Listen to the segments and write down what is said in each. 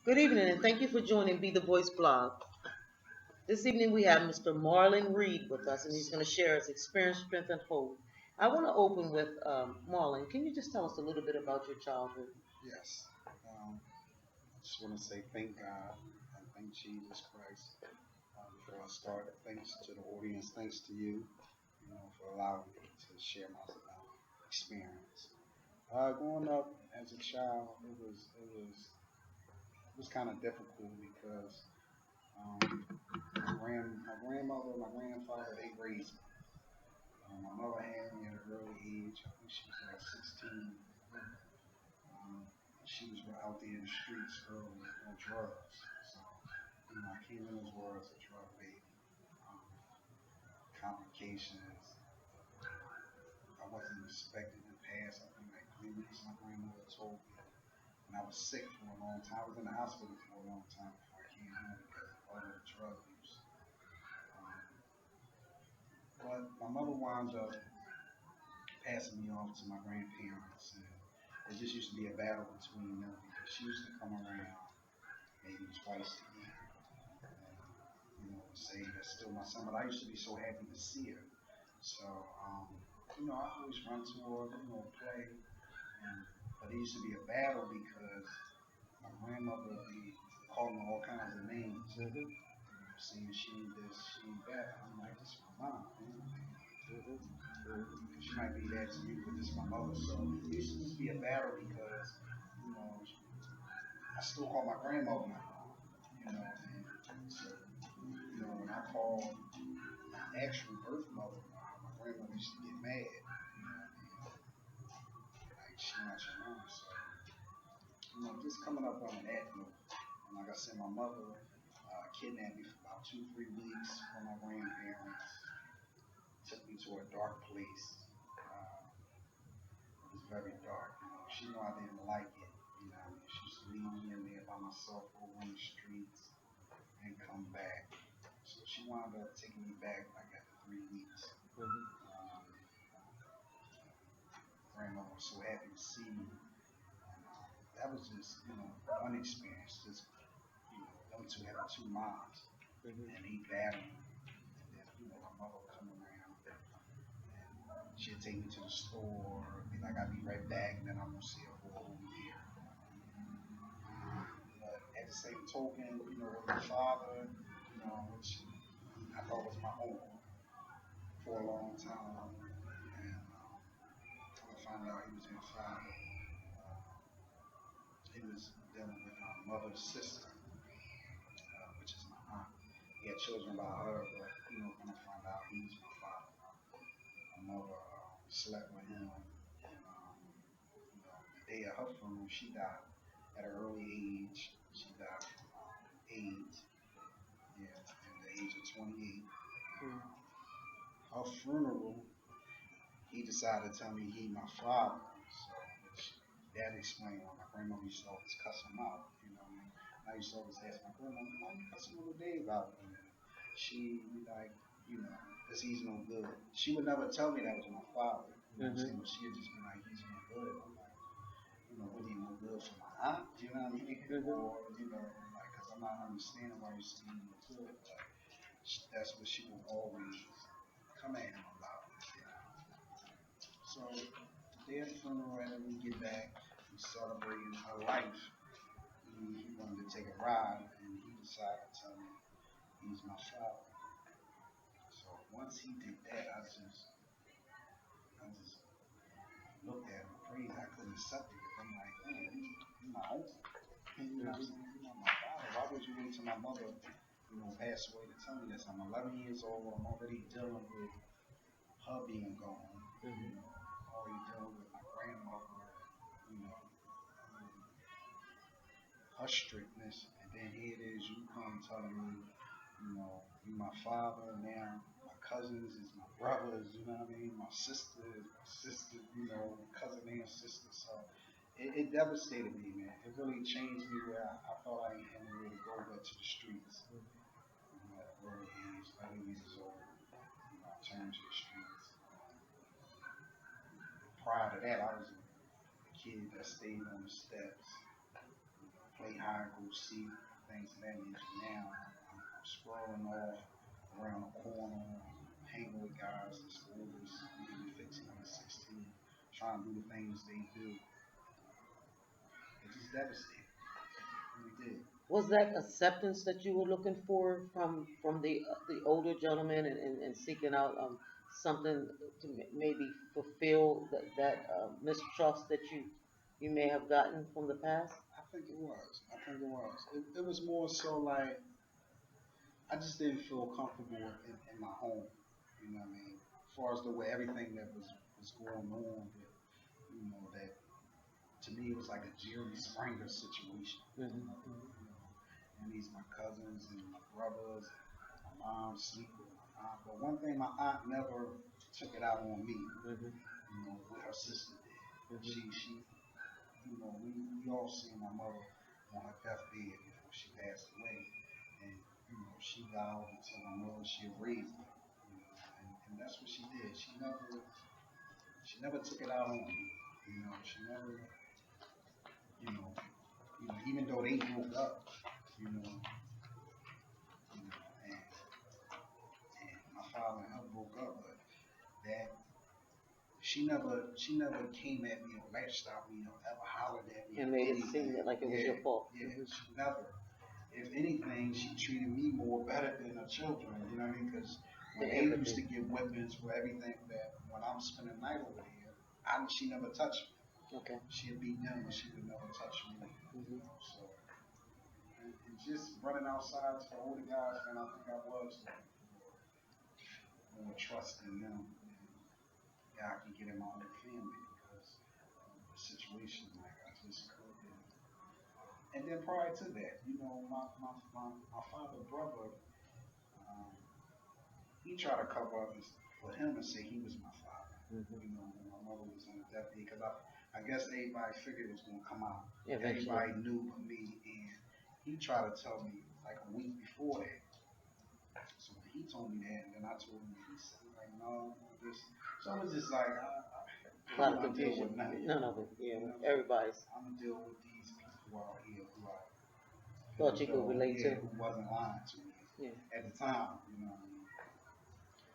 Good evening, and thank you for joining Be the Voice blog. This evening we have Mr. Marlon Reid with us, and he's going to share his experience, strength, and hope. I want to open with Marlon. Can you just tell us a little bit about your childhood? Yes. I just want to say thank God and thank Jesus Christ before I start. Thanks to the audience. Thanks to you, for allowing me to share my experience. Growing up as a child, it was kind of difficult because my grandmother, my grandfather, they raised me. My mother had me at an early age. I think she was like 16. Um, she was out there in the streets early on drugs. So, I came in this world as a drug baby. Um, Complications. I wasn't expecting to pass. I think like 3 weeks. My grandmother told me, and I was sick for a long time. I was in the hospital for a long time before I came home because of all the drug use. Um, but my mother wound up passing me off to my grandparents, and it just used to be a battle between them because she used to come around maybe twice a year and say that's still my son. But I used to be so happy to see her. So I always run to her, play, and but it used to be a battle because my grandmother would be calling her all kinds of names. Saying she ain't this, she ain't that. I'm like, this is my mom, man. She might be that to you, but this is my mother. So it used to just be a battle because, I still call my grandmother my mom, and so, when I call my actual birth mother my grandmother used to get mad, like she not your mom. So, just coming up on that note, and like I said, my mother kidnapped me for about 2, 3 weeks from my grandparents, took me to a dark place. It was very dark. She knew I didn't like it. She used to leave me in there by myself over on the streets and come back. So she wound up taking me back like after 3 weeks. Um, Grandma was so happy to see me. And that was just, one experience. Just, them two having two moms and they battling. And then, my mother would come around and she'd take me to the store, be like, I'll be right back, and then I'm gonna see her for a whole year. But at the same token, with my father, which I thought was my home for a long time. And I found out he was my father. He was dealing with my mother's sister, which is my aunt. He had children by her, but when I found out he was my father, my mother slept with him, and the day of her funeral, she died at an early age. She died from AIDS, yeah, at the age of 28. Her funeral, he decided to tell me he my father, so which that explained why my grandmother used to always cuss him out. And I used to always ask my grandmother, why you cussing little Dave out? And she be like, because he's no good. She would never tell me that was my father. You know what I'm saying? But she would just be like, he's no good. I'm like, what he no good for my aunt? You know what I mean? Or, like, because I'm not understanding why you're saying he's no good. But that's what she would always come at him about. So the day of the funeral, and then we get back, we celebrating her life. He wanted to take a ride, and he decided to tell me he's my father. So once he did that, I just looked at him crazy. I couldn't accept it. I'm like, man, he's my uncle. You know what I'm saying? You're not my father. Why would you wait till my mother, pass away to tell me this? I'm 11 years old. I'm already dealing with her being gone. Already dealing with my grandmother. You know, her strictness, and then here it is, you come telling me, you my father now, my cousins is my brothers, you know what I mean? My sister is my sister, cousin and sister. So it devastated me, man. It really changed me where I thought I ain't had nowhere to go but to the streets. At an early age, 11 years old, I turned to the streets. Prior to that, I was a kid that stayed on the steps, played hide I go see things of that nature. Now I'm scrolling off around the corner, hanging with guys that's older, maybe 15 or 16, trying to do the things they do. It just devastated. It really did. Was that acceptance that you were looking for from the older gentleman and seeking out something to maybe fulfill that mistrust that you may have gotten from the past? I think it was. I think it was. It was more so like I just didn't feel comfortable in my home. You know what I mean? As far as the way everything that was going on, with, that to me it was like a Jerry Springer situation. Mm-hmm. You know, and these my cousins and my brothers and my mom sleep with my aunt. But one thing, my aunt never took it out on me. Mm-hmm. What her sister did. Mm-hmm. She we all seen my mother on her deathbed before she passed away, and she vowed until my mother she'd raise me. And that's what she did. She never took it out on me. She never even though they broke up, you know, and my father and her broke up, but that she never came at me or lashed out me or ever hollered at me And or made it seem anything. like it was Yeah, your fault. yeah, Mm-hmm. she never. If anything, she treated me more better than her children. You know what I mean? Because when The they used empathy. to get whippings for everything that when I'm spending the night over there, she never touched me. Okay. She'd beat them, but she would never touch me. Mm-hmm. So and just running outside to the older guys, man, I think I was looking for more trust in them. And yeah, I can get in my own family because the situation, like I just couldn't. And then prior to that, my father brother, um, he tried to cover up for him and say he was my father. Mm-hmm. When my mother was on the deathbed, because I guess everybody figured it was going to come out. Eventually. Everybody knew but me, and he tried to tell me like a week before that. So when he told me that, and then I told him, he said like, no, this. So it was just like, A I'm lot of not deal confusion. with none of None y'all. of it. Yeah. You know, Everybody's I'm gonna deal with these people out here who I thought feel as you could though, relate to. yeah, who wasn't lying to me Yeah. at the time. You know what I mean?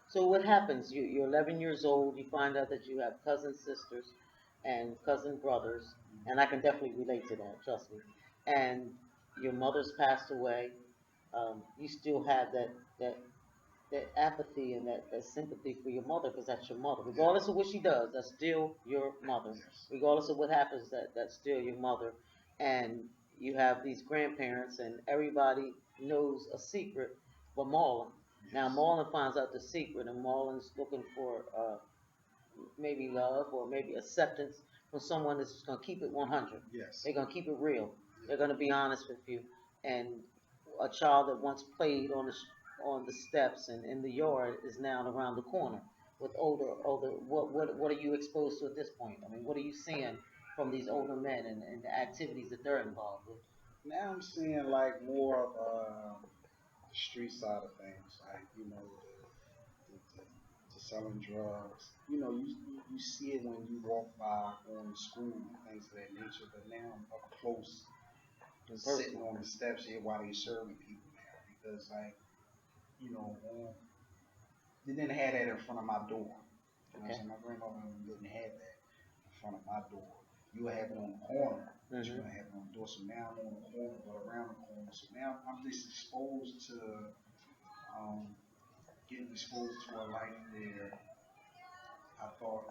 So what happens? You're 11 years old. You find out that you have cousin sisters and cousin brothers, and I can definitely relate to that. Trust me. And your mother's passed away. You still have that apathy and that sympathy for your mother because that's your mother. Yeah. Regardless of what she does, that's still your mother. Yes. Regardless of what happens, that's still your mother. And you have these grandparents, and everybody knows a secret but Marlon. Now Yes. Marlon finds out the secret, and Marlon's looking for maybe love or maybe acceptance from someone that's going to keep it 100. Yes. They're going to keep it real. Yeah. They're going to be honest with you. And a child that once played on the steps and in the yard is now around the corner with older. What are you exposed to at this point? I mean, what are you seeing from these older men and the activities that they're involved with? Now I'm seeing like more of the street side of things, like the selling drugs. You see it when you walk by going to school and things of that nature. But now I'm up close, In sitting person. on the steps here while they serving people now, because like they didn't have that in front of my door. You know what I'm Okay. saying? My grandmother didn't have that in front of my door. You would have it on the corner, but you Mm-hmm. wouldn't have it on the door. So now I'm on the corner, but around the corner. So now I'm just exposed to, um, getting exposed to a life where I thought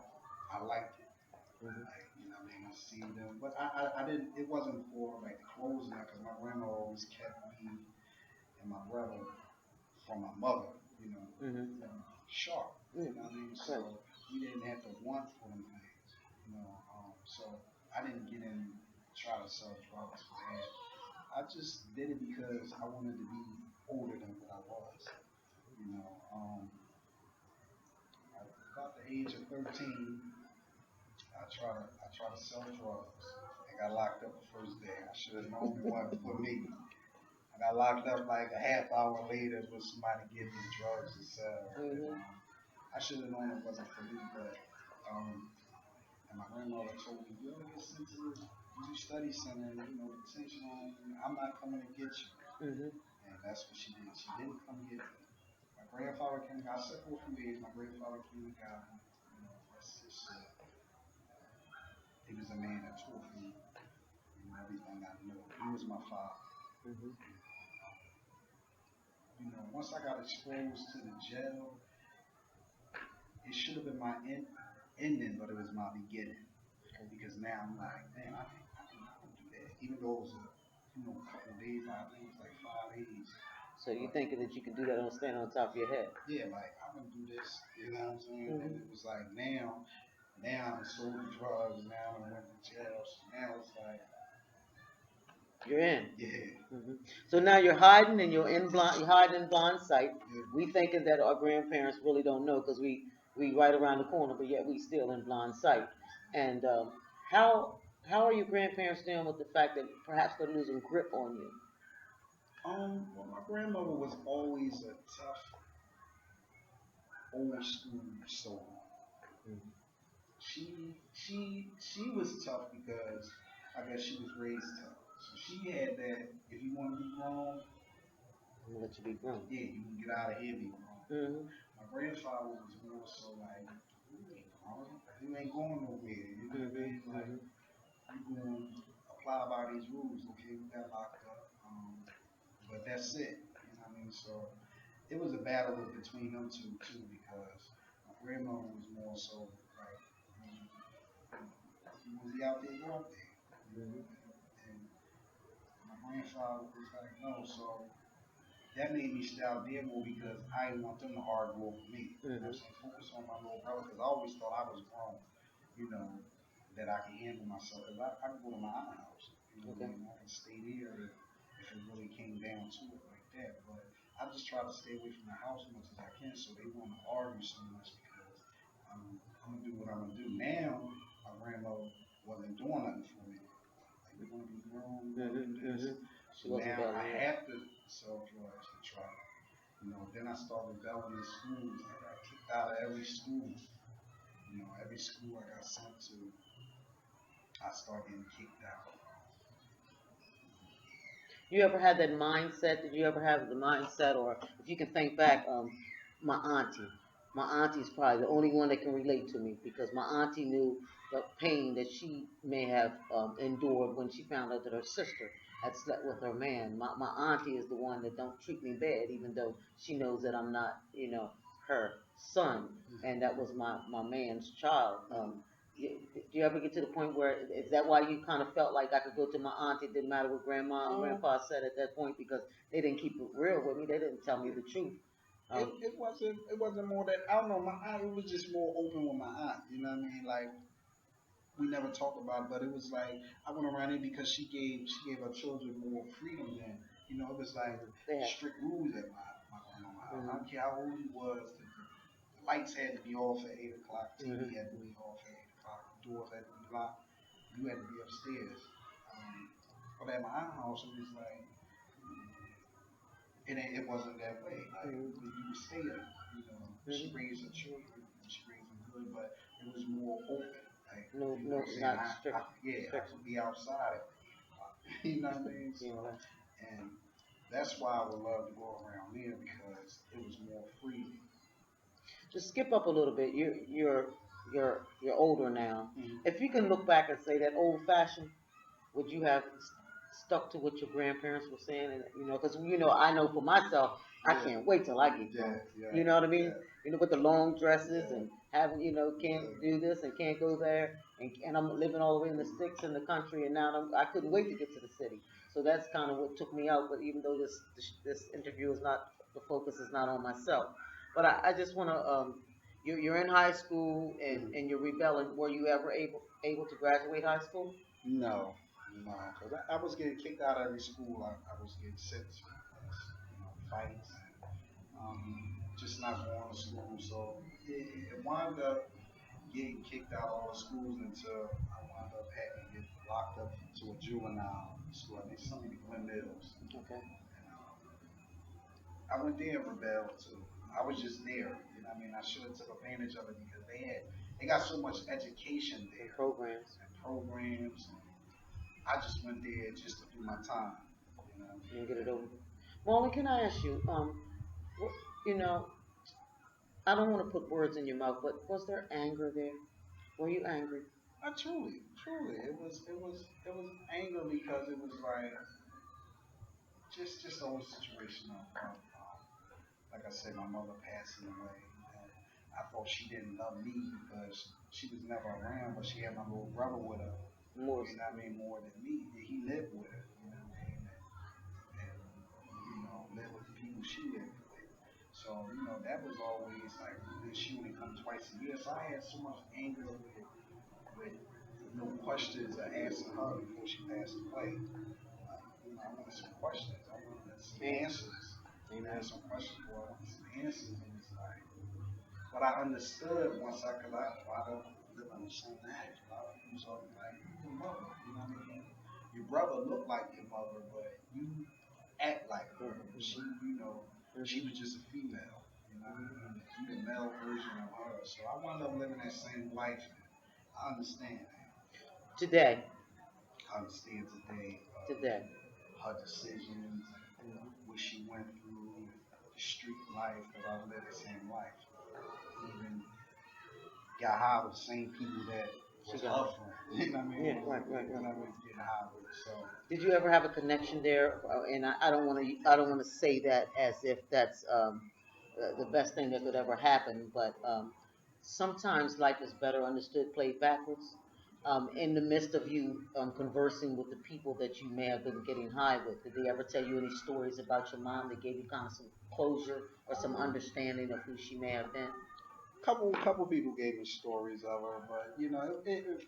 I liked it. Mm-hmm. Like, what I mean? I see them, but I didn't, it wasn't for like the clothes and that, because my grandma always kept me and my brother from my mother, Mm-hmm. sharp. Mm-hmm. You know what I mean? Right. So we didn't have to want for them things. So I didn't get in try to sell drugs for that. I just did it because I wanted to be older than what I was. You know, about the age of 13, I tried to sell drugs. I got locked up the first day. I should have known it wasn't for me. I got locked up like a half hour later with somebody giving me drugs to sell. And Mm-hmm. I should have known it wasn't for me, but and my grandmother told me, you ever get sent to the study center, detention home? I I'm not coming to get you. Mhm. And that's what she did. She didn't come get me. My grandfather came. I said for a few days. My grandfather came and got me. You know, that's just he was a man that taught me, everything I knew. He was my father. Mhm. Once I got exposed to the jail, it should have been my ending, but it was my beginning. Okay. Because now I'm like, man, I can do that. Even though it was a couple of days, I think it was like 5 days. So you But thinking that you can do that on stand on top of your head? yeah, like I can do this. You know what I'm saying? And Mhm. it was like now I'm sold the drugs. Now I went to jail. So now it's like, You're in. yeah, Hmm. So now you're hiding and you're hiding in blind sight. yeah. We thinking that our grandparents really don't know because we right around the corner, but yet we still in blind sight. And how how are your grandparents dealing with the fact that perhaps they're losing grip on you? Well, my grandmother was always a tough, old school soul. Mhm. She was tough because I guess she was raised tough. So she had that. If you want to be grown, I'm gonna let you be grown. yeah, you can get out of here and be grown. Hmm. My grandfather was more so like, you ain't grown. You ain't going nowhere. You know what I Hmm. mean? Like Hmm. you going to apply by these rules. Okay, we got locked up. But that's it. You know what I mean? So it was a battle between them two too because my grandmother was more so like, you want to be out there, go out there. And my grandfather was like, no. So that made me stay out there more because I didn't want them to argue over me. You know what I'm Hmm. saying? Focus on my little brother because I always thought I was grown, you know, that I could handle myself. Because I could go to my aunt's house, you know what I Okay. mean? I can stay there if it really came down to it like that. But I just try to stay away from the house as much as I can so they won't argue so much because I'm going to do what I'm going to do. Now, my grandmother wasn't doing nothing for me. Like, you want to be grown, you want to Hmm. do this. Hmm. She So wasn't now I bailing you. have to sell drugs to try. Then I started rebelling in schools. I got kicked out of every school. Every school I got sent to, I started getting kicked out. You ever had that mindset? Did you ever have the mindset, or if you can think back, my auntie. My auntie's probably the only one that can relate to me because my auntie knew the pain that she may have endured when she found out that her sister had slept with her man. My auntie is the one that don't treat me bad, even though she knows that I'm not, her son, and that was my man's child. Mm-hmm. Do you ever get to the point where is that why you kind of felt like I could go to my aunt? It didn't matter what grandma and Um, grandpa said at that point because they didn't keep it real with me. They didn't tell me the truth. it, Um, it wasn't more that I don't know. My aunt, it was just more open with my aunt. You know what I mean? Like we never talked about it, but it was like I went around it because she gave her children more freedom then. It was like they have. strict rules at my grandma's house. I Mm-hmm. don't care how old you was, the lights had to be off at 8 o'clock, TV had to Mm-hmm. be off at 8 o'clock, doors had to be locked, you had to be upstairs. But at my aunt's house, it was like it wasn't that way. Like Mm-hmm. you would stay up. She Mm-hmm. raised her children and she raised them good, but it was more open. Like No, you know no, what I'm saying? not strict I restriction. could be outside at 8 o'clock. You know what I mean? You know So that. and that's why I would love to go around there because it was more freedom. Just skip up a little bit. You're older now. Mm-hmm. If you can look back and say that old fashioned, would you have stuck to what your grandparents were saying? And because I know for myself, I Yeah, can't wait till I get yeah, grown. yeah, You know what I mean? yeah, With the long dresses yeah, and having can't yeah. do this and can't go there, and I'm living all the way in the sticks in the country, and now I couldn't wait to get to the city. So that's kind of what took me out. But even though this interview is not the focus is not on myself, but I just want to you're in high school Mm-hmm. and you're rebelling. Were you ever able to graduate high school? No, no, because I was getting kicked out of every school I was getting sent to because fights and just not going to school. So it wound up getting kicked out of all the schools until I wound up having to get locked up to a juvenile school. I think something in Glen Mills. Okay. And I went there and rebelled too. I was just there. You know what I mean? I should have took advantage of it because they got so much education And there programs. and programs. And I just went there just to do my time. You know what I mean? And get it over. Molly, can I ask you, what, you know, I don't want to put words in your mouth, but was there anger there? Were you angry? Truly, it was anger because it was just the whole situation of like I said, my mother passing away. And I thought she didn't love me because she was never around, but she had my little brother with her. More. You know what I mean? More than me. He lived with her. You know what I mean? And lived with the people she lived with. So that was always like, then she only come twice a year. So I had so much anger with no questions or asking her before she passed away. I wanted some questions. I wanted some answers. I Amen. had some questions, boy. I wanted some answers, and it's like, but I understood once cause I don't live on the same house. A lot of people saw me like, who's your mother? You know what I mean? Your brother looked like your mother, but you act like her. She, she was just a female. You know what I mean? You the male version of her. So I wound up living that same life, and I understand that. Today. I understand today Today. her decisions and what she went through, and the street life, because I lived the same life. Even got high with the same people that She was her got. friend. You know what I mean? Yeah, right, right, You right, know what I right. mean? Getting high with. So Did you ever have a connection there? And I don't want to. I don't want to say that as if that's the best thing that could ever happen. But sometimes life is better understood played backwards. In the midst of you conversing with the people that you may have been getting high with, did they ever tell you any stories about your mom that gave you kind of some closure or some understanding of who she may have been? couple people gave me stories of her, but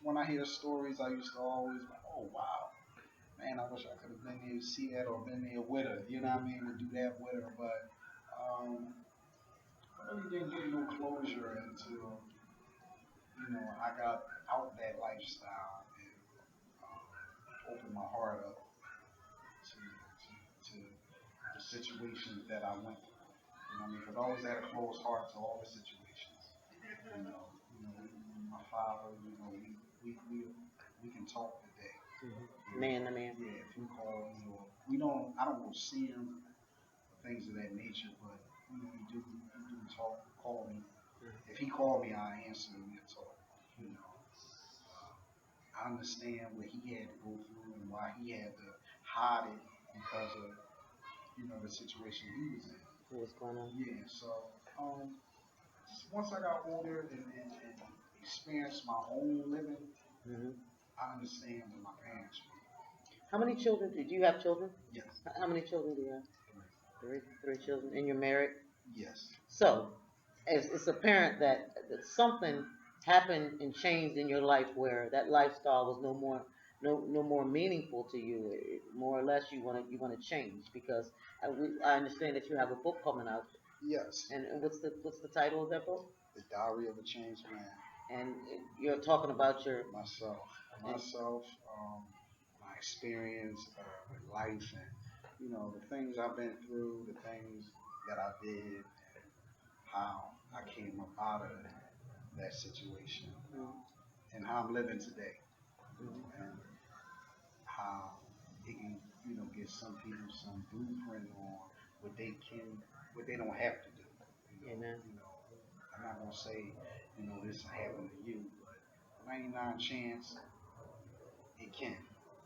when I hear stories, I used to always like, oh wow, man, I wish I could have been there to see that or been there with her. You know what I mean? To do that with her, but um, I really didn't get no closure until I got out that lifestyle and opened my heart up to the situations that I went through. You know what I mean? Because I always had a closed heart to all the situations. My father, we can talk today. Man to man. Yeah, if he called me or I don't go see him or things of that nature, but he do talk, call me. If he called me, I answer him and talk. You know, I understand what he had to go through and why he had to hide it because of the situation he was in. What's going on? Yeah, so just once I got older and experienced my own living, Hmm. I understand what my parents were. How many children? Did you have children? Yes, How many children do you have? three. Three children, and you're married. Yes. So, as it's apparent that something happened and changed in your life where that lifestyle was no more meaningful to you. More or less, you want to change because I understand that you have a book coming out, Yes. and what's the title of that book? The Diary of a Changed Man. And you're talking about your Myself, and myself, my experience with life, and the things I've been through, the things that I did, and how I came up out of that situation, and how I'm living today, and how it can, give some people some blueprint on what they can, what they don't have to do. amen. I'm not gonna say, this will happen to you, but 99 chance it can.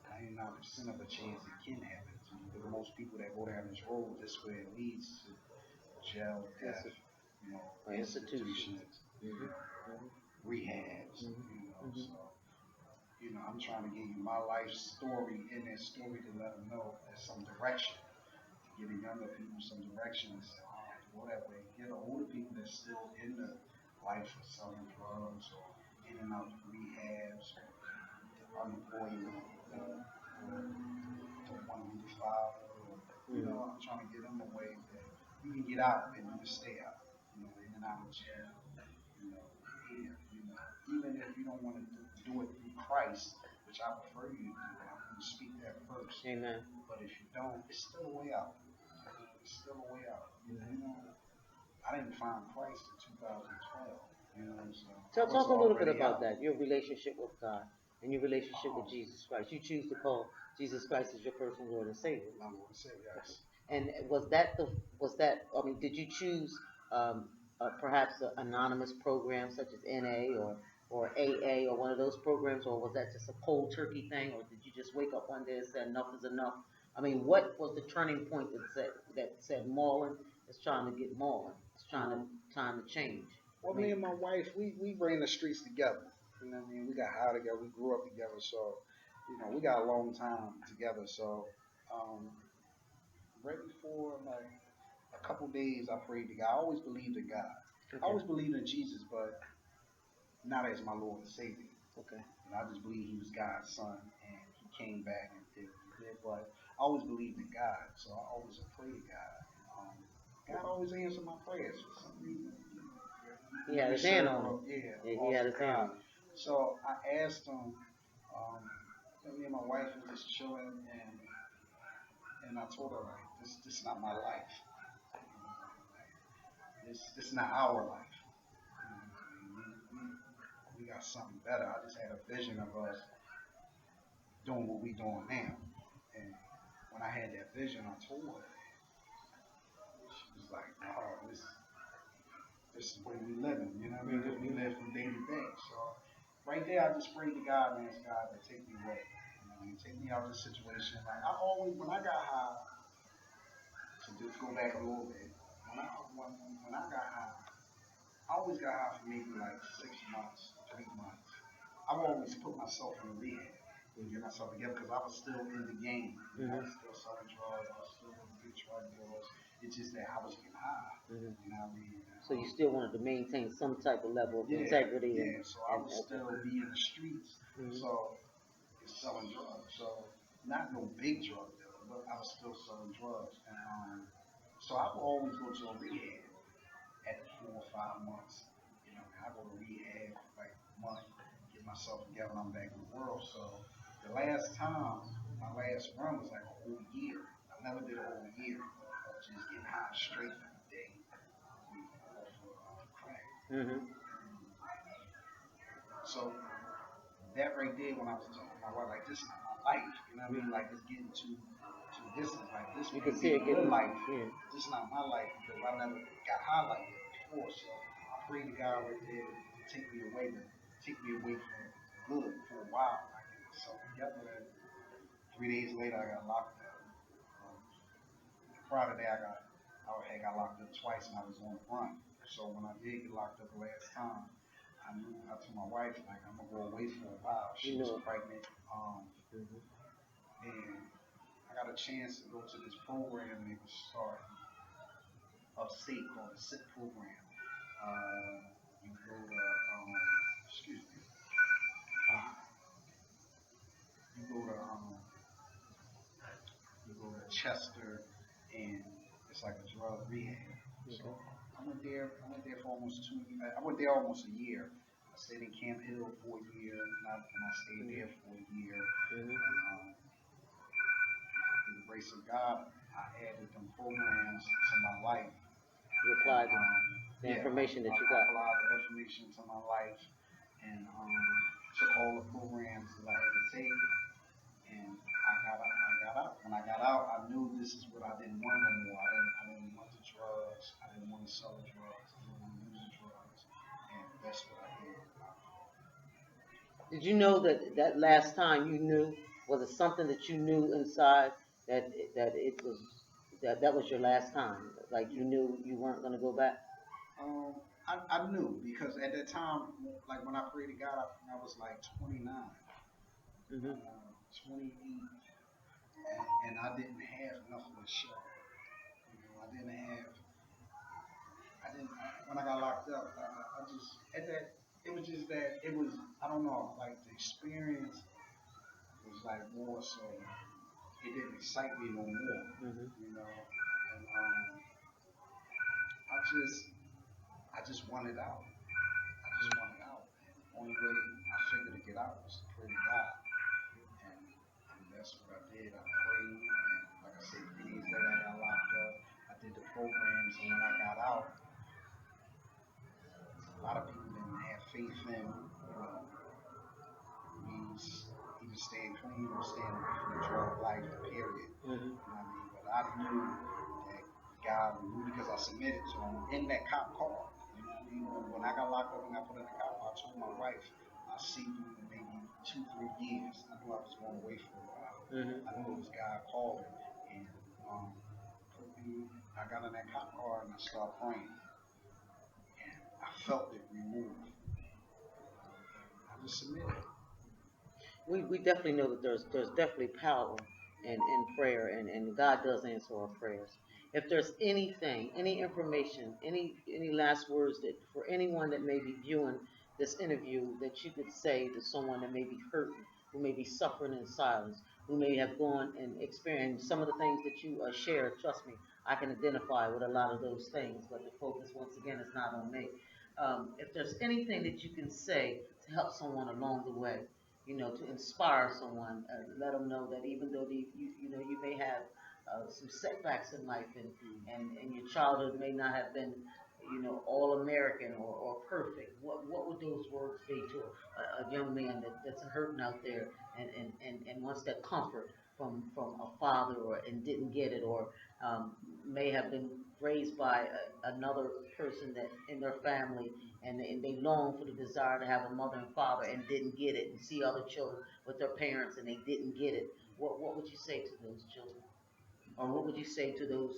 99% of a chance it can happen to you. Because most people that go down this road, this way it leads to jail, That's death, it. Or institutions. institutions, rehabs, So, I'm trying to give you my life story in that story to let them know there's some direction. To give the younger people some direction and say, go that way. Get the older people that's still in the life of selling drugs or in and out of rehabs or unemployment or don't want to be the father or, I'm trying to get them a way that you can get out and you can stay out, in and out of jail, here, even if you don't want to do it through Christ, which I prefer you to do it, I'm going to speak that first. Amen. But if you don't, it's still a way out. It's still a way out. I didn't find Christ in 2012, so I So was talk a little bit already about out. that, your relationship with God and your relationship with Um, Jesus Christ. You choose to call Jesus Christ is your personal Lord and Savior. My Lord and Savior, yes. And was that? I mean, did you choose perhaps an anonymous program such as NA or AA or one of those programs, or was that just a cold turkey thing, or did you just wake up one day and say enough is enough? I mean, what was the turning point that said Marlon is trying to get Marlon? It's time to change. Well, I me mean, and my wife, we ran the streets together. You know what I mean? We got high together. We grew up together. So, we got a long time together. So, um, right before like a couple days, I prayed to God. I always believed in God. I okay, always believed in Jesus, but not as my Lord and Savior. okay, I just believed He was God's Son, and He came back and did what He did. But I always believed in God, so I always prayed to God. God always answered my prayers for some reason. he He had never his hand served on him. yeah, Yeah, he had awesome his hand on God. him. So I asked him. Um, Me and my wife were just chilling, and I told her like, this is not my life. This is not our life. We got something better. I just had a vision of us doing what we doing now. And when I had that vision, I told her, she was like, "No, this is the way we living. You know what I mean? This we live from day to day." So right there, I just prayed to God and asked God to take me away. You know, what I mean, take me out of this situation. Like I always, when I got high, to just go back a little bit, when I got high, I always got high for maybe like 6 months, 3 months. I would always put myself in a rehab and get myself together because I was still in the game. You know, I was still selling drugs. I was still with the big drug dealers. It's just that I was getting high. Mhm. You know what I mean? So you still wanted to maintain some type of level of Yeah, integrity yeah. So I and would okay. still be in the streets. Mhm. So it's selling drugs. So not no big drug dealer, but I was still selling drugs. And so I would always go to a rehab at 4 or 5 months. You know, I go to rehab for like a month, get myself together, and I'm back in the world. So the last time, my last run was like a whole year. I never did a whole year of just getting high straight every day, off of crack. Mhm. So that right there, when I was talking to my wife, like this is not my life. You know what I mean? Like it's getting too distant. Like this You may can see be it your getting life. yeah. This is not my life because I never got high like that before. So I prayed to God right there to take me away, for good for a while. I get myself together. And 3 days later, I got locked up. Um, Prior to that, I had got locked up twice, and I was on the run. So when I did get locked up the last time, I told my wife like I'm gonna go away for a while. She You was know. pregnant, Mhm. and I got a chance to go to this program and it was starting upstate called the SIP program. You go to excuse me, you go to Chester, and it's like a drug rehab. So Okay. I went there for almost I went there almost a year. I stayed in Camp Hill for a year, and I stayed there Mhm. for a year. Mhm. And through the grace of God, I added them programs to my life. You And applied the yeah, information that I you got. applied the information to my life and took all the programs that I had to take. And I got out. When I got out, I knew this is what I didn't want no more. I didn't want the drugs. I didn't want to sell the drugs. I didn't want to use the drugs. And that's what I did. Did you know that last time you knew, was it something that you knew inside that it was that was your last time? Like you Yeah. knew you weren't going to go back. I knew because at that time, like when I prayed to God, I was like 29, Mhm. 28, and I didn't have nothing to show. I didn't, when I got locked up, I just, at that, it was just that, it was, I don't know, like the experience was like more so, it didn't excite me no more, Mhm. and I just, I just wanted out. I just wanted out. And the only way I figured to get out was to pray to God. And that's what I did. I prayed, and like I said, 3 days later I got locked up. I did the programs, and when I got out, a lot of people didn't have faith in, me even staying clean or staying away from the drugs. life, period. Mhm. You know what I mean? But I knew that God knew because I submitted to Him in that cop car. You know what I mean? When I got locked up and got put in the cop car, I told my wife, I'll see you in maybe 2, 3 years. I knew I was going away for a while. Mhm. I knew it was God calling. And I got in that cop car and I started praying. And I felt it remove. And I just submitted. We definitely know that there's definitely power in prayer, and God does answer our prayers. If there's anything, any information, any last words that for anyone that may be viewing this interview that you could say to someone that may be hurting, who may be suffering in silence, who may have gone and experienced some of the things that you shared, trust me, I can identify with a lot of those things, but the focus once again is not on me. If there's anything that you can say to help someone along the way, to inspire someone, let them know that even though you may have some setbacks in life, and your childhood may not have been, all American or perfect. What would those words be to a young man that's hurting out there and wants that comfort from a father and didn't get it, or may have been raised by another person that in their family, and they long for the desire to have a mother and father and didn't get it, and see other children with their parents and they didn't get it. What would you say to those children? Or what would you say to those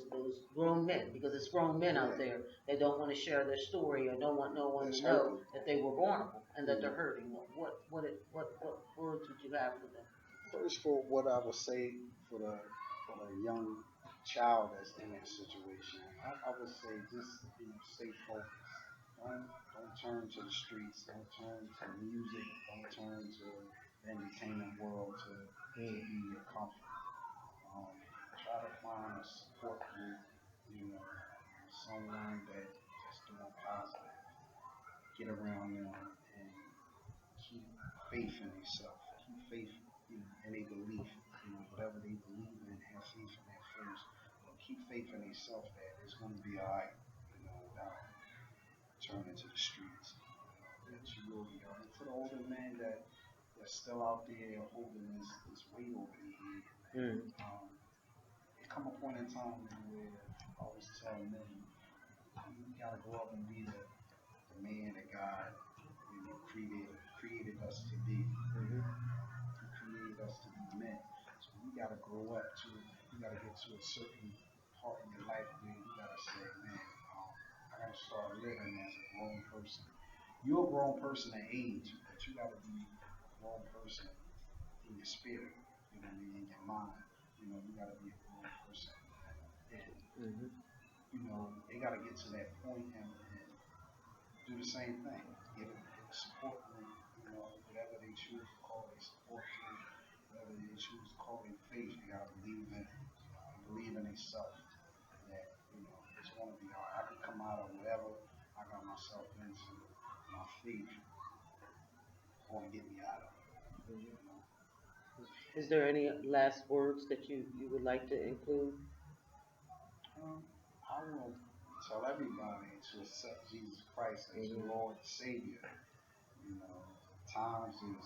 grown men? Because it's grown men out Yeah, there that don't want to share their story or don't want no one that's to know hurting. that they were vulnerable and that Mm. they're hurting. What words would you have for them? First, for what I would say for the young child that's in that situation, I would say just stay focused. Don't turn to the streets. Don't turn to music. Don't turn to the entertainment world to Mm. be your comfort. Try to find a support group. Someone that's doing positive. Get around them and keep faith in themselves. Keep faith, in their belief. Whatever they believe in, have faith in that first. But keep faith in themselves that it's going to be all right. Without turning to the streets. That you will be all right. For the older men that's still out there holding this weight over their head, Mm. it come a point in time where I always tell men, you gotta grow up and be the man that God, created us to be. Mm-hmm. He created us to be men. So you gotta grow up to. You gotta get to a certain part in your life where you gotta say, man, I gotta start living as a grown person. You're a grown person in age, but you gotta be a grown person in your spirit. You know what I mean? In your mind. You gotta be a grown person. And Mm-hmm. they gotta get to that point and do the same thing. Get a support group, whatever they choose to call their support group, whatever they choose to call their faith, they gotta believe in it, and believe in themselves that, it's gonna be hard. I can come out of whatever I got myself into. My faith gonna get me out of it, you Mm-hmm. know. Is there any last words that you would like to include? I will tell everybody to accept Jesus Christ as your Mm-hmm. Lord and Savior. Times is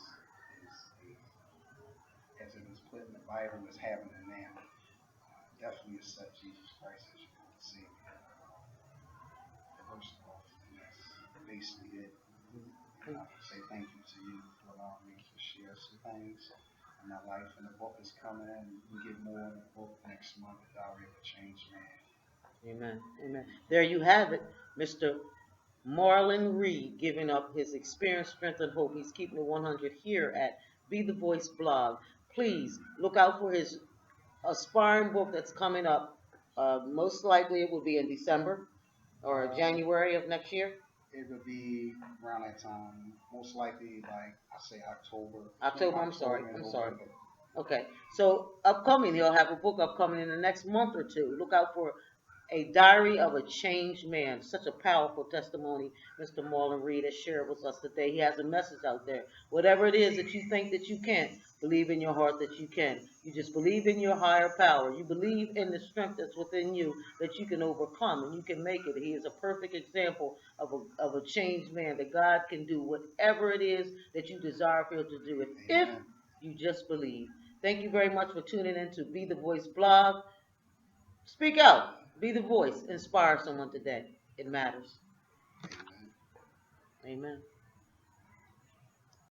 as it is put in the Bible, is happening now. Definitely accept Jesus Christ as your Lord and Savior. First off, and that's basically it. And I say thank you to you for allowing me to share some things in my life. And the book is coming, and you can get more in the book next month, The Diary of a Changed Man. Amen. Amen. There you have it, Mr. Marlon Reid, giving up his experience, strength, and hope. He's keeping it 100 here at Be the Voice blog. Please look out for his aspiring book that's coming up. Most likely it will be in December or Uh, January of next year. it would be around that time, most likely like I say October, between October, I'm sorry. October and I'm sorry. November. Okay. So upcoming, he'll have a book upcoming in the next month or two. Look out for A Diary of a Changed Man. Such a powerful testimony Mr. Marlon Reid has shared with us today. He has a message out there. Whatever it is that you think that you can't, believe in your heart that you can. You just believe in your higher power. You believe in the strength that's within you that you can overcome and you can make it. He is a perfect example of a changed man, that God can do whatever it is that you desire for him to do. If Amen. you just believe. Thank you very much for tuning in to Be the Voice blog. Speak out. Be the voice. Inspire someone today. It matters. Amen. Amen.